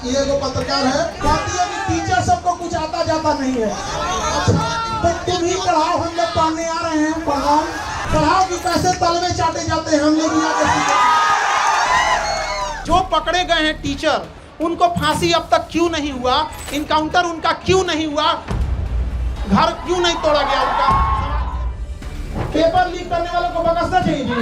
ये जो पत्रकार है कहती है कि टीचर सबको कुछ आता जाता नहीं है। अच्छा तो तुम ही पढ़ाओ, हम लोग पढ़ने आ रहे हैं, पढ़ाओ कि कैसे तलवे चाटे जाते हैं हम लोग यहाँ। जो पकड़े गए हैं टीचर, उनको फांसी अब तक क्यों नहीं हुआ, इनकाउंटर उनका क्यों नहीं हुआ, घर क्यों नहीं तोड़ा गया उनका। पेपर लीक करने वालों को बकसना चाहिए जी,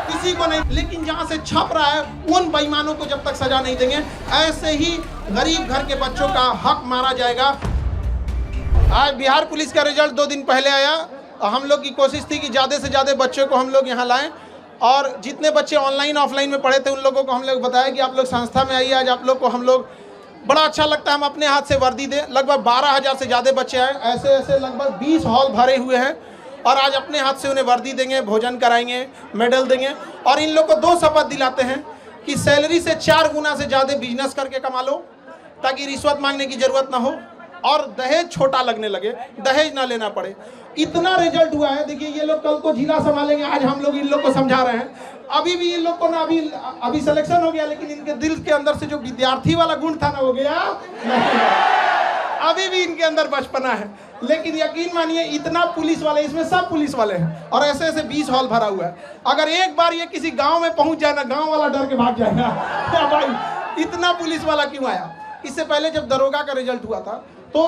किसी को नहीं। लेकिन जहां से छप रहा है उन बेईमानों को जब तक सजा नहीं देंगे, ऐसे ही गरीब घर के बच्चों का हक मारा जाएगा। आज बिहार पुलिस का रिजल्ट 2 दिन पहले आया। हम लोग की कोशिश थी कि ज़्यादा से ज़्यादा बच्चों को हम लोग यहाँ लाएं, और जितने बच्चे ऑनलाइन ऑफलाइन में पढ़े थे उन लोगों को हम लोग बताया कि आप लोग संस्था में आइए। आज आप लोग को हम लोग बड़ा अच्छा लगता है, हम अपने हाथ से वर्दी दें। लगभग 12,000 से ज़्यादा बच्चे आए, ऐसे ऐसे लगभग 20 हॉल भरे हुए हैं, और आज अपने हाथ से उन्हें वर्दी देंगे, भोजन कराएंगे, मेडल देंगे, और इन लोग को 2 शपथ दिलाते हैं कि सैलरी से 4 गुना से ज़्यादा बिजनेस करके कमा लो, ताकि रिश्वत मांगने की ज़रूरत ना हो, और दहेज छोटा लगने लगे, दहेज ना लेना पड़े। इतना रिजल्ट हुआ है। देखिए ये लोग कल को जिला संभालेंगे, आज हम लोग इन लोग को समझा रहे हैं। अभी भी इन लोग को ना अभी सिलेक्शन हो गया, लेकिन इनके दिल के अंदर से जो विद्यार्थी वाला गुण था ना, वो गया नहीं। अभी भी इनके अंदर बचपना है। लेकिन यकीन मानिए इतना पुलिस वाले, इसमें सब पुलिस वाले हैं, और ऐसे ऐसे 20 हॉल भरा हुआ है। अगर एक बार ये किसी गाँव में पहुंच जाए ना, गाँव वाला डर के भाग जाएगा भाई इतना पुलिस वाला क्यों आया। इससे पहले जब दरोगा का रिजल्ट हुआ था तो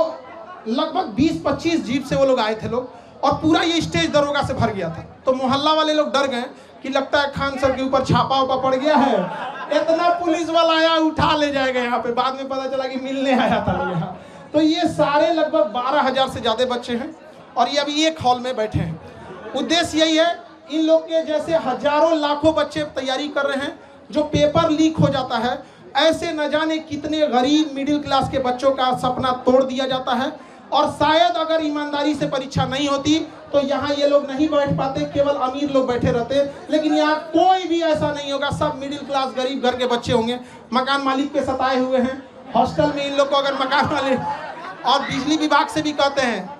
लगभग 20-25 जीप से वो लोग आए थे लोग, और पूरा ये स्टेज दरोगा से भर गया था। तो मोहल्ला वाले लोग डर गए कि लगता है खान सर के ऊपर छापा उपा पड़ गया है, इतना पुलिस वाला आया उठा ले जाएगा यहाँ पे। बाद में पता चला कि मिलने आया था लोग यहाँ। तो ये सारे लगभग 12,000 से ज़्यादा बच्चे हैं, और ये अभी एक हॉल में बैठे हैं। उद्देश्य यही है, इन लोग के जैसे हजारों लाखों बच्चे तैयारी कर रहे हैं। जो पेपर लीक हो जाता है, ऐसे न जाने कितने गरीब मिडिल क्लास के बच्चों का सपना तोड़ दिया जाता है। और शायद अगर ईमानदारी से परीक्षा नहीं होती तो यहाँ ये लोग नहीं बैठ पाते, केवल अमीर लोग बैठे रहते। लेकिन यहाँ कोई भी ऐसा नहीं होगा, सब मिडिल क्लास गरीब घर के बच्चे होंगे। मकान मालिक के सताए हुए हैं, हॉस्टल में इन लोग को अगर मकान वाले और बिजली विभाग से भी कहते हैं,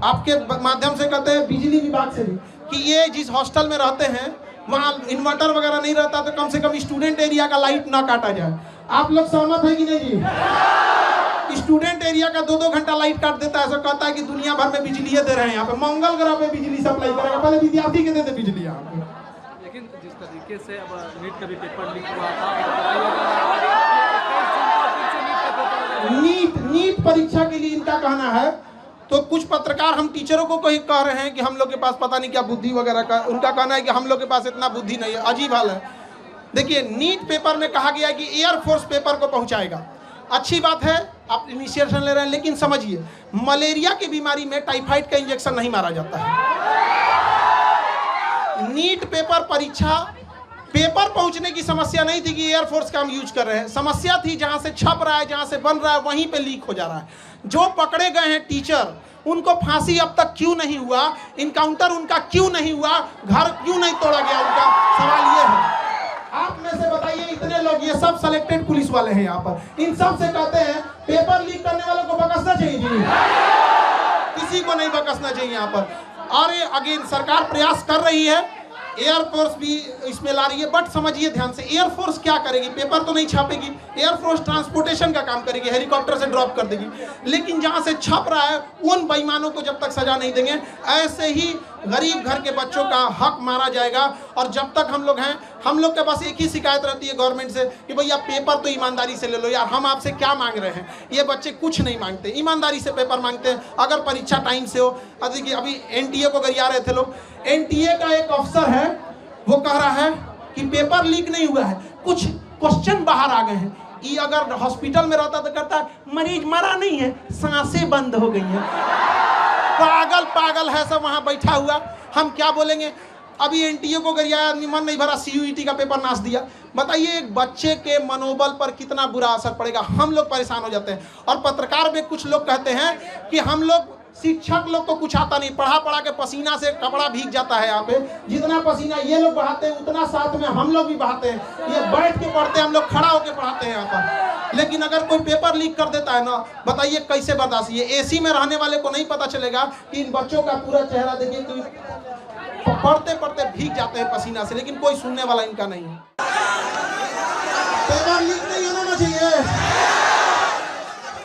आपके माध्यम से कहते हैं बिजली विभाग से भी, कि ये जिस हॉस्टल में रहते हैं वहाँ इन्वर्टर वगैरह नहीं रहता, तो कम से कम स्टूडेंट एरिया का लाइट ना काटा जाए। आप लोग सहमत है कि नहीं जी? स्टूडेंट एरिया का 2-2 घंटा लाइट काट देता है, ऐसा कहता है कि दुनिया भर में बिजली दे रहे हैं। यहाँ पे मंगल ग्रह पे बिजली सप्लाई करेगा, पहले विद्यार्थी के देते बिजली यहाँ पे। लेकिन जिस तरीके से अब नीट का भी पेपर लीक हुआ था, नीट परीक्षा के लिए इनका कहना है, तो कुछ पत्रकार हम टीचरों को कहीं कह रहे हैं कि हम लोग के पास पता नहीं क्या बुद्धि वगैरह का, उनका कहना है कि हम लोग के पास इतना बुद्धि नहीं है। अजीब हाल है। देखिए नीट पेपर में कहा गया है कि एयरफोर्स पेपर को पहुंचाएगा। अच्छी बात है, आप इनिशिएशन ले रहे हैं, लेकिन समझिए मलेरिया की बीमारी में टाइफाइड का इंजेक्शन नहीं मारा जाता है। नीट पेपर परीक्षा, पेपर पहुंचने की समस्या नहीं थी कि एयरफोर्स का हम यूज कर रहे हैं। समस्या थी जहां से छप रहा है, जहां से बन रहा है, वहीं पे लीक हो जा रहा है। जो पकड़े गए हैं टीचर, उनको फांसी अब तक क्यों नहीं हुआ, इनकाउंटर उनका क्यों नहीं हुआ, घर क्यों नहीं तोड़ा गया, उनका सवाल ये है। आप में से बताइए, इतने लोग, ये सब सिलेक्टेड पुलिस वाले हैं यहाँ पर, इन सब से कहते हैं पेपर लीक करने वालों को बकसना चाहिए जी, किसी को नहीं बकसना चाहिए यहाँ पर। और अगेन सरकार प्रयास कर रही है, एयरफोर्स भी इसमें ला रही है, बट समझिए ध्यान से, एयरफोर्स क्या करेगी? पेपर तो नहीं छापेगी, एयरफोर्स ट्रांसपोर्टेशन का काम करेगी, हेलीकॉप्टर से ड्रॉप कर देगी। लेकिन जहां से छप रहा है उन बेईमानों को जब तक सजा नहीं देंगे, ऐसे ही गरीब घर के बच्चों का हक मारा जाएगा। और जब तक हम लोग हैं, हम लोग के पास एक ही शिकायत रहती है गवर्नमेंट से कि भैया पेपर तो ईमानदारी से ले लो यार, हम आपसे क्या मांग रहे हैं। ये बच्चे कुछ नहीं मांगते, ईमानदारी से पेपर मांगते हैं, अगर परीक्षा टाइम से हो। देखिए अभी एनटीए को गरिया रहे थे लोग, एनटीए का एक अफसर है, वो कह रहा है कि पेपर लीक नहीं हुआ है, कुछ क्वेश्चन बाहर आ गए हैं। ये अगर हॉस्पिटल में रहता तो कहता मरीज मरा नहीं है, सांसें बंद हो गई हैं। पागल है सब वहां बैठा हुआ, हम क्या बोलेंगे। अभी एनटीए को गरियाया, मन नहीं भरा, सीयूईटी का पेपर नाश दिया। बताइए एक बच्चे के मनोबल पर कितना बुरा असर पड़ेगा, हम लोग परेशान हो जाते हैं। और पत्रकार में कुछ लोग कहते हैं कि हम लोग शिक्षक लोग को कुछ आता नहीं, पढ़ा के पसीना से कपड़ा भीग जाता है। यहाँ पे जितना पसीना ये लोग बहाते हैं, उतना साथ में हम लोग भी बहाते हैं। ये बैठ के पढ़ते हैं, हम लोग खड़ा होकर पढ़ाते हैं यहाँ पर। लेकिन अगर कोई पेपर लीक कर देता है ना, बताइए कैसे बर्दाश्त। ये एसी में रहने वाले को नहीं पता चलेगा कि इन बच्चों का पूरा चेहरा देखिए, पढ़ते पढ़ते भीग जाते हैं पसीना से, लेकिन कोई सुनने वाला इनका नहीं है। पेपर लीक नहीं होना चाहिए?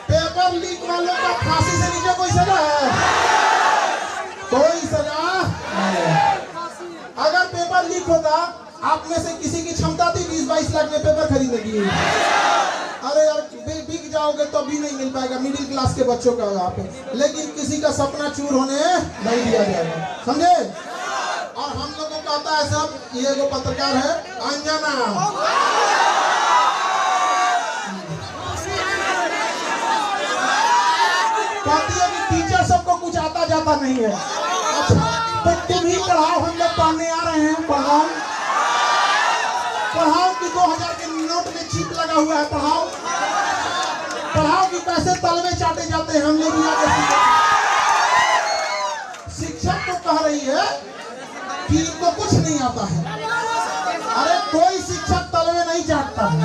पेपर लीक वालों का फांसी से नीचे कोई सजा है? कोई सजा नहीं। अगर पेपर लीक होता, आप में से किसी की क्षमता थी 20-22 लाख में पेपर खरीदने की? अरे यार बिक जाओगे तो भी नहीं मिल पाएगा मिडिल क्लास के बच्चों का यहाँ पे। लेकिन किसी का सपना चूर होने नहीं दिया जाएगा, समझे? और हम लोग को कहता है सब, ये जो पत्रकार है अंजना, कहती है कि टीचर सबको कुछ आता जाता नहीं है। अच्छा तो तुम ही पढ़ाओ, हम लोग पढ़ने आ रहे हैं, पढ़ाओ पढ़ाओ कि 2000 के नोट में चिप लगा हुआ है, पढ़ाओ पढ़ाओ कि कैसे तलवे चाटे जाते हैं, हम लोग यहाँ के शिक्षक तो कह रही है कि इनको कुछ नहीं आता है। अरे कोई शिक्षक तलवे नहीं चाटता है।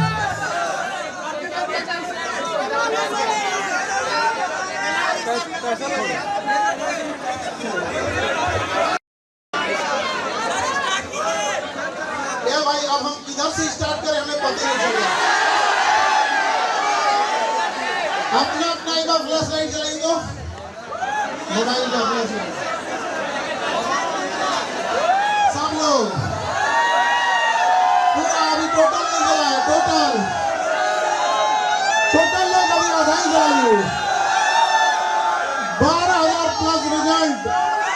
भाई अब हम किधर से स्टार्ट करें हमें पता नहीं चल रहा। अपना अपना एक बार फ्लैश लाइट जलाएंगे तो मोबाइल का फ्लैश लाइट सब लोग पूरा अभी टोटल नहीं जला है, टोटल लोग अभी आधाई जलाइए। 12,000 प्लस रिजल्ट,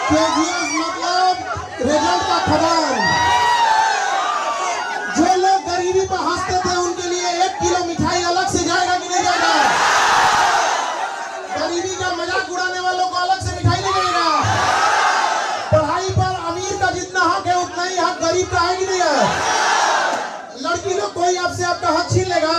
केजीएस मतलब रिजल्ट का खबर। जो लोग गरीबी पर हंसते थे उनके लिए 1 किलो मिठाई अलग से जाएगा कि नहीं जाएगा? गरीबी का मजाक उड़ाने वालों को अलग से मिठाई नहीं जाएगा। पढ़ाई पर अमीर का जितना हक है उतना ही हक गरीब का है कि नहीं है? लड़की लोग कोई आपसे आपका हक छीन लेगा?